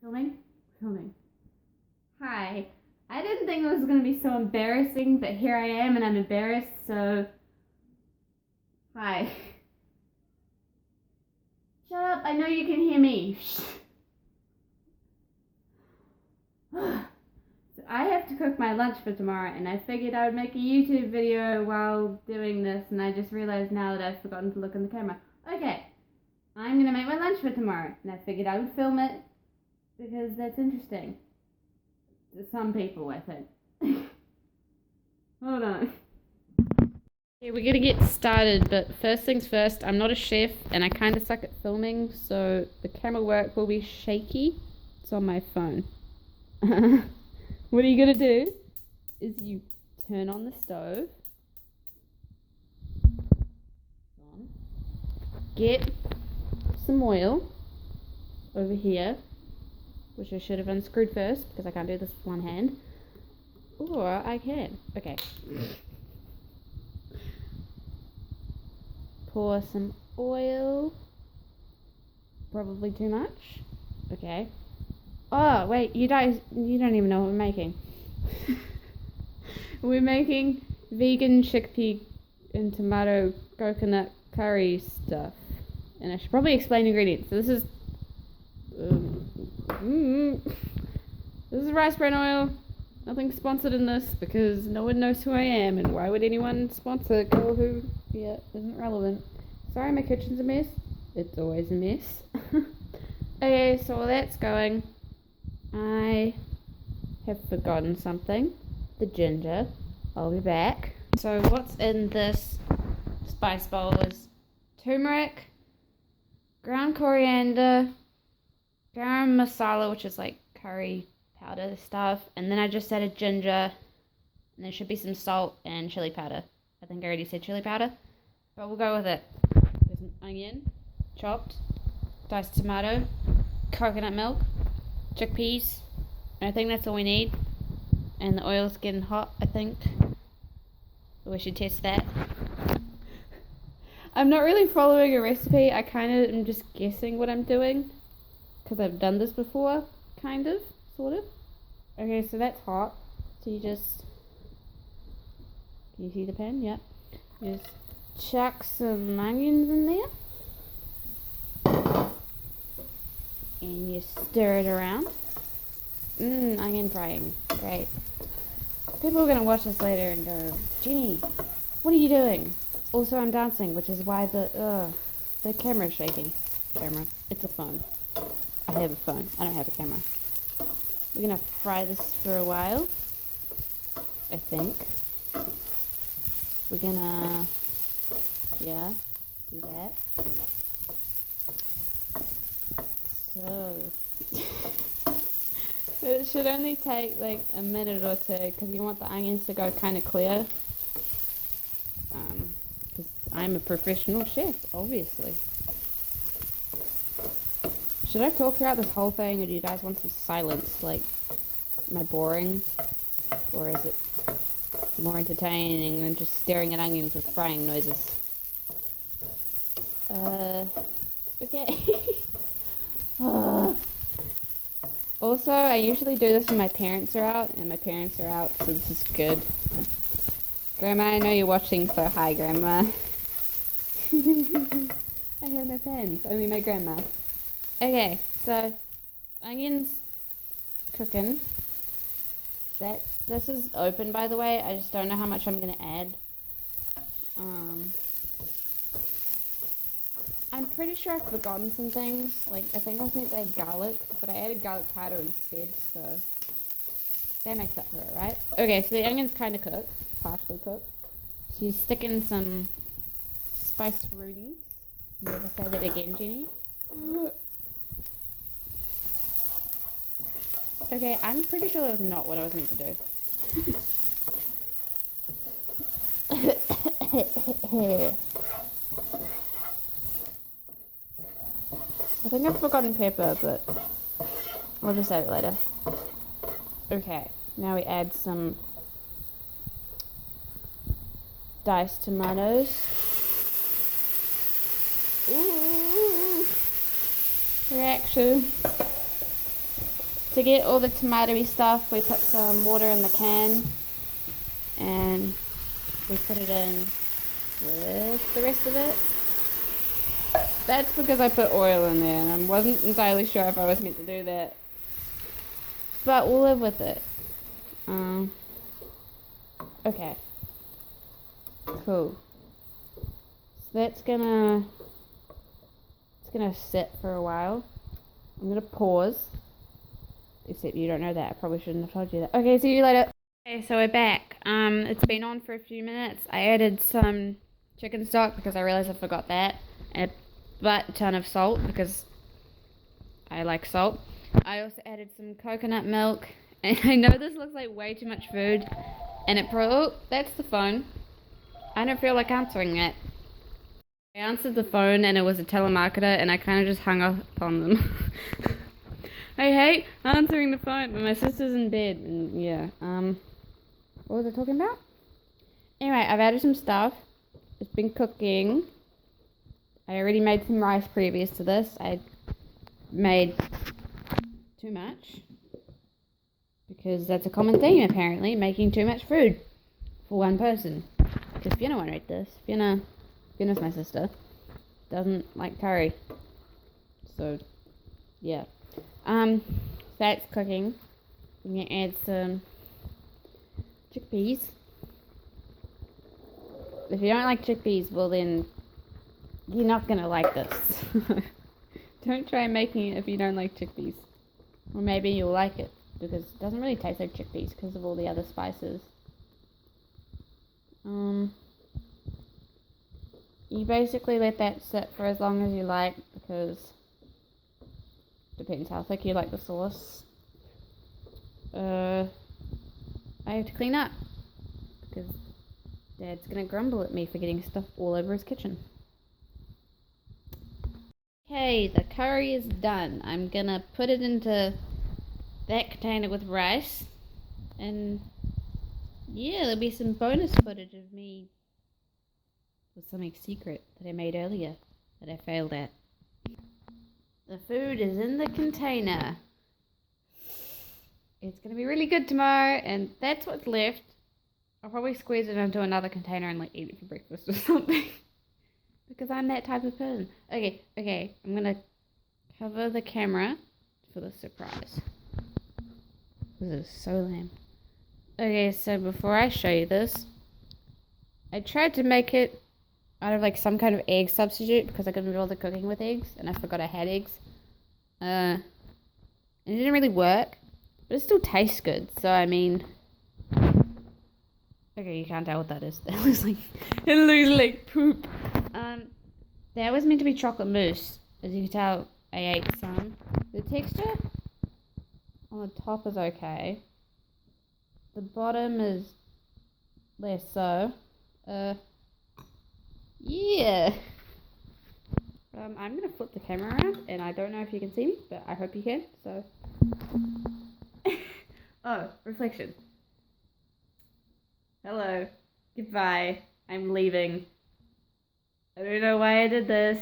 Filming? Filming. Hi. I didn't think it was going to be so embarrassing, but here I am and I'm embarrassed, so... Hi. Shut up, I know you can hear me. I have to cook my lunch for tomorrow, and I figured I would make a YouTube video while doing this, and I just realized now that I've forgotten to look in the camera. Okay, I'm going to make my lunch for tomorrow, and I figured I would film it because that's interesting. To some people, I think. Hold on. Yeah, we're gonna get started, but first things first, I'm not a chef and I kind of suck at filming, so the camera work will be shaky. It's on my phone. What are you gonna do is you turn on the stove, get some oil over here, which I should have unscrewed first because I can't do this with one hand. Or I can. Okay. Pour some oil. Probably too much. Okay. Oh, wait, you don't even know what we're making. We're making vegan chickpea and tomato coconut curry stuff. And I should probably explain ingredients. So this is this is rice bran oil. Nothing sponsored in this because no one knows who I am, and why would anyone sponsor a girl who, isn't relevant. Sorry, my kitchen's a mess. It's always a mess. Okay, so while that's going, I have forgotten something. The ginger. I'll be back. So what's in this spice bowl is turmeric, ground coriander, garam masala, which is like curry powder stuff, and then I just added ginger, and there should be some salt and chili powder. I think I already said chili powder, but we'll go with it. There's an onion, chopped, diced tomato, coconut milk, chickpeas, and I think that's all we need. And the oil's getting hot, I think. We should test that. I'm not really following a recipe. I kind of am just guessing what I'm doing because I've done this before, kind of. Sort of. Okay, so that's hot. So you just... Can you see the pan? Yep. You just chuck some onions in there. And you stir it around. Onion frying. Great. People are going to watch this later and go, Jenny, what are you doing? Also, I'm dancing, which is why the camera's shaking. Camera. It's a phone. I have a phone. I don't have a camera. We're gonna fry this for a while, I think. We're gonna, do that. So, it should only take like a minute or two because you want the onions to go kind of clear. Because I'm a professional chef, obviously. Should I talk throughout this whole thing, or do you guys want some silence? Like, am I boring? Or is it more entertaining than just staring at onions with frying noises? Okay. Also, I usually do this when my parents are out, and my parents are out, so this is good. Grandma, I know you're watching, so hi, Grandma. I have no friends, only my grandma. Okay, so onions cooking. This is open, by the way. I just don't know how much I'm gonna add. I'm pretty sure I've forgotten some things. Like I think I was meant to add garlic, but I added garlic powder instead, so that makes up for it, right? Okay, so the onion's kind of cooked, partially cooked. So you stick in some spice roonies. You ever say that again, Jenny? Okay, I'm pretty sure that was not what I was meant to do. I think I've forgotten pepper, but I'll just add it later. Okay, now we add some diced tomatoes. Ooh, reaction. To get all the tomatoey stuff, we put some water in the can and we put it in with the rest of it. That's because I put oil in there and I wasn't entirely sure if I was meant to do that. But we'll live with it. Okay. Cool. So that's gonna sit for a while. I'm gonna pause. Except you don't know that. I probably shouldn't have told you that. Okay, see you later. Okay, so we're back. It's been on for a few minutes. I added some chicken stock because I realized I forgot that. And a butt ton of salt because I like salt. I also added some coconut milk. And I know this looks like way too much food. And oh, that's the phone. I don't feel like answering that. I answered the phone and it was a telemarketer and I kind of just hung up on them. I hate answering the phone, but my sister's in bed and yeah. What was I talking about? Anyway, I've added some stuff. It's been cooking. I already made some rice previous to this. I made too much. Because that's a common theme, apparently, making too much food for one person. Because Fiona won't eat this. Fiona's my sister, doesn't like curry. So, yeah. That's cooking. I'm going to add some chickpeas. If you don't like chickpeas, well then, you're not going to like this. Don't try making it if you don't like chickpeas. Or maybe you'll like it. Because it doesn't really taste like chickpeas because of all the other spices. You basically let that sit for as long as you like because depends how thick you like the sauce. I have to clean up because Dad's gonna grumble at me for getting stuff all over his kitchen. Okay, the curry is done. I'm gonna put it into that container with rice, and yeah, there'll be some bonus footage of me with something secret that I made earlier that I failed at. The food is in the container. It's gonna be really good tomorrow, and that's what's left. I'll probably squeeze it into another container and like eat it for breakfast or something. Because I'm that type of person. Okay, I'm gonna cover the camera for the surprise. This is so lame. Okay, so before I show you this, I tried to make it out of like some kind of egg substitute because I couldn't bother cooking with eggs and I forgot I had eggs. And it didn't really work, but it still tastes good. So I mean, okay, you can't tell what that is. It looks like poop. That was meant to be chocolate mousse. As you can tell, I ate some. The texture on the top is okay. The bottom is less so. Yeah. I'm gonna flip the camera around, and I don't know if you can see me, but I hope you can. So. Oh, reflection. Hello. Goodbye. I'm leaving. I don't know why I did this.